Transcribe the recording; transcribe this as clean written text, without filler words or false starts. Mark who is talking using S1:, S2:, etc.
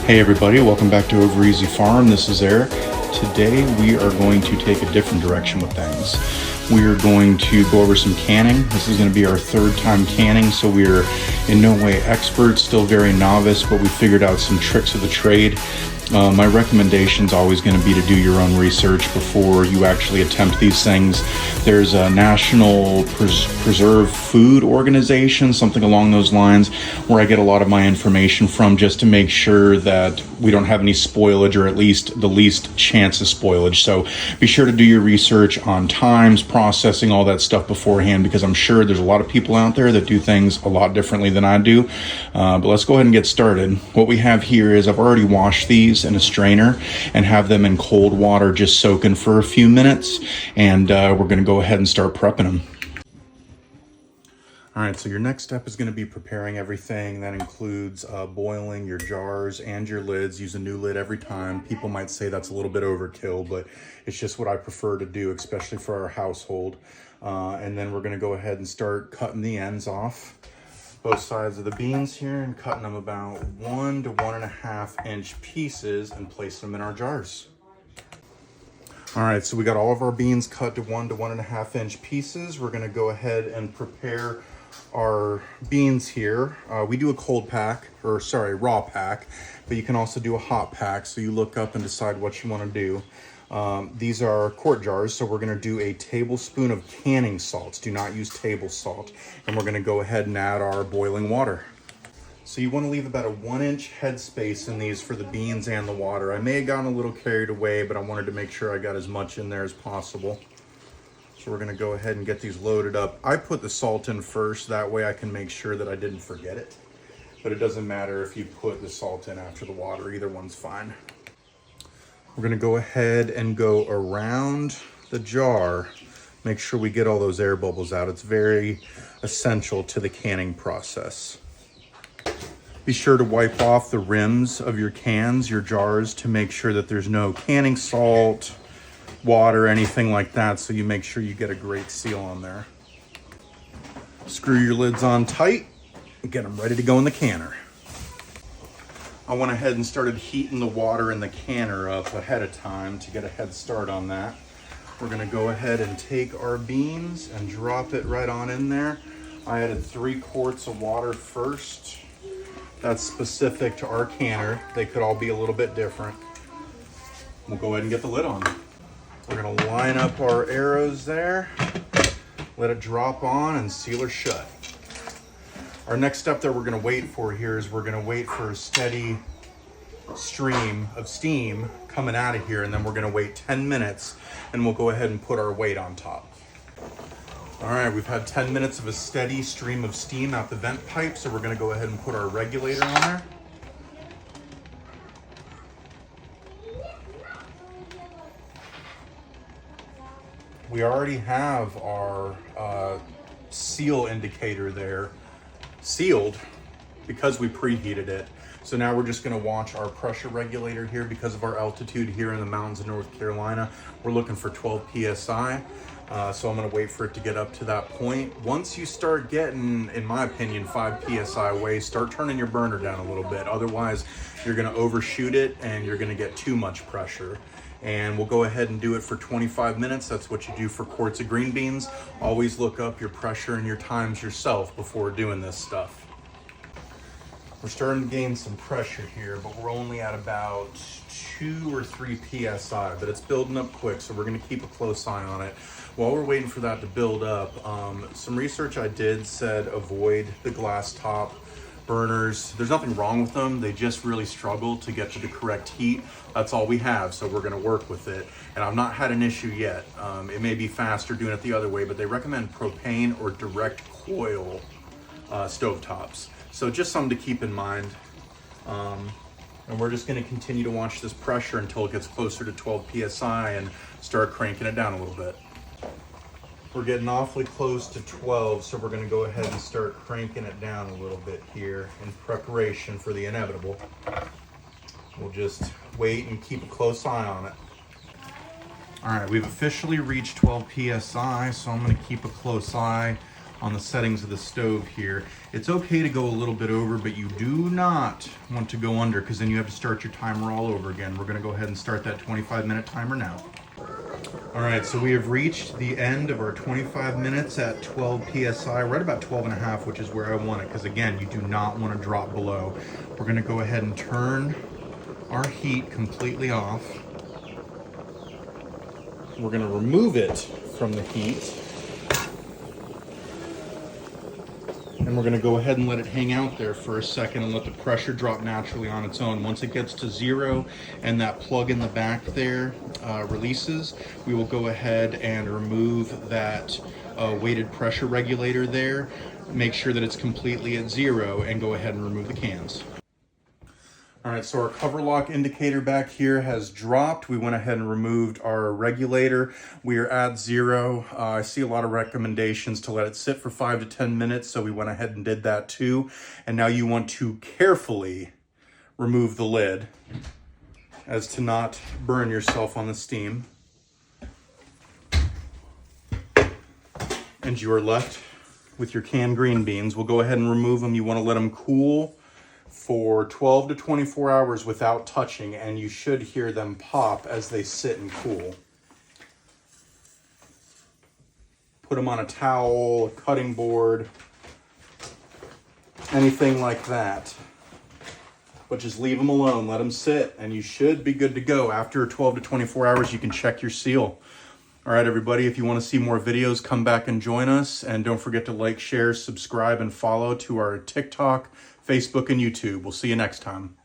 S1: Hey everybody, welcome back to Over Easy Farm. This is Eric. Today we are going to take a different direction with things. We are going to go over some canning. This is going to be our third time canning, so we're in no way experts, still very novice, but we figured out some tricks of the trade. My recommendation is always going to be to do your own research before you actually attempt these things. There's a National Preserve Food Organization, something along those lines, where I get a lot of my information from, just to make sure that we don't have any spoilage, or at least the least chance of spoilage. So be sure to do your research on times, processing, all that stuff beforehand, because I'm sure there's a lot of people out there that do things a lot differently than I do. But let's go ahead and get started. What we have here is I've already washed these in a strainer and have them in cold water just soaking for a few minutes, and we're going to go ahead and start prepping them. All right, so your next step is going to be preparing everything. That includes boiling your jars and your lids. Use a new lid every time. People might say that's a little bit overkill, but it's just what I prefer to do, especially for our household. And then we're going to go ahead and start cutting the ends off, both sides of the beans here, and cutting them about 1 to 1.5 inch pieces and placing them in our jars. All right, so we got all of our beans cut to 1 to 1.5 inch pieces. We're gonna go ahead and prepare our beans here. We do a cold pack, or sorry, raw pack, but you can also do a hot pack. So you look up and decide what you wanna do. These are quart jars, so we're gonna do a tablespoon of canning salts. Do not use table salt. And we're gonna go ahead and add our boiling water. So you wanna leave about a 1 inch head space in these for the beans and the water. I may have gotten a little carried away, but I wanted to make sure I got as much in there as possible. So we're gonna go ahead and get these loaded up. I put the salt in first, that way I can make sure that I didn't forget it. But it doesn't matter if you put the salt in after the water, either one's fine. We're gonna go ahead and go around the jar. Make sure we get all those air bubbles out. It's very essential to the canning process. Be sure to wipe off the rims of your cans, your jars, to make sure that there's no canning salt, water, anything like that, so you make sure you get a great seal on there. Screw your lids on tight and get them ready to go in the canner. I went ahead and started heating the water in the canner up ahead of time to get a head start on that. We're gonna go ahead and take our beans and drop it right on in there. I added 3 quarts of water first. That's specific to our canner. They could all be a little bit different. We'll go ahead and get the lid on. We're gonna line up our arrows there, let it drop on, and seal her shut. Our next step that we're gonna wait for here is we're gonna wait for a steady stream of steam coming out of here, and then we're gonna wait 10 minutes, and we'll go ahead and put our weight on top. All right, we've had 10 minutes of a steady stream of steam out the vent pipe, so we're gonna go ahead and put our regulator on there. We already have our seal indicator there sealed because we preheated it. So now we're just gonna watch our pressure regulator here. Because of our altitude here in the mountains of North Carolina, we're looking for 12 PSI. So I'm gonna wait for it to get up to that point. Once you start getting, in my opinion, 5 PSI away, start turning your burner down a little bit. Otherwise, you're gonna overshoot it and you're gonna get too much pressure. And we'll go ahead and do it for 25 minutes. That's what you do for quarts of green beans. Always look up your pressure and your times yourself before doing this stuff. We're starting to gain some pressure here, but we're only at about 2 or 3 PSI, but it's building up quick, so we're gonna keep a close eye on it. While we're waiting for that to build up, some research I did said avoid the glass top burners. There's nothing wrong with them, they just really struggle to get to the correct heat. That's all we have, so we're gonna work with it. And I've not had an issue yet. It may be faster doing it the other way, but they recommend propane or direct coil stovetops. So just something to keep in mind. And we're just gonna continue to watch this pressure until it gets closer to 12 PSI and start cranking it down a little bit. We're getting awfully close to 12, so we're gonna go ahead and start cranking it down a little bit here in preparation for the inevitable. We'll just wait and keep a close eye on it. All right, we've officially reached 12 PSI, so I'm gonna keep a close eye on the settings of the stove here. It's okay to go a little bit over, but you do not want to go under, because then you have to start your timer all over again. We're gonna go ahead and start that 25-minute timer now. All right, so we have reached the end of our 25 minutes at 12 PSI, right about 12 and a half, which is where I want it, because again, you do not want to drop below. We're gonna go ahead and turn our heat completely off. We're gonna remove it from the heat. And we're gonna go ahead and let it hang out there for a second and let the pressure drop naturally on its own. Once it gets to 0 and that plug in the back there releases, we will go ahead and remove that weighted pressure regulator there, make sure that it's completely at 0, and go ahead and remove the cans. All right, so our cover lock indicator back here has dropped. We went ahead and removed our regulator. We are at 0. I see a lot of recommendations to let it sit for 5 to 10 minutes, so we went ahead and did that too. And now you want to carefully remove the lid as to not burn yourself on the steam. And you are left with your canned green beans. We'll go ahead and remove them. You want to let them cool for 12 to 24 hours without touching, and you should hear them pop as they sit and cool. Put them on a towel, a cutting board, anything like that. But just leave them alone, let them sit, and you should be good to go. After 12 to 24 hours, you can check your seal. All right, everybody, if you want to see more videos, come back and join us. And don't forget to like, share, subscribe, and follow to our TikTok, Facebook, and YouTube. We'll see you next time.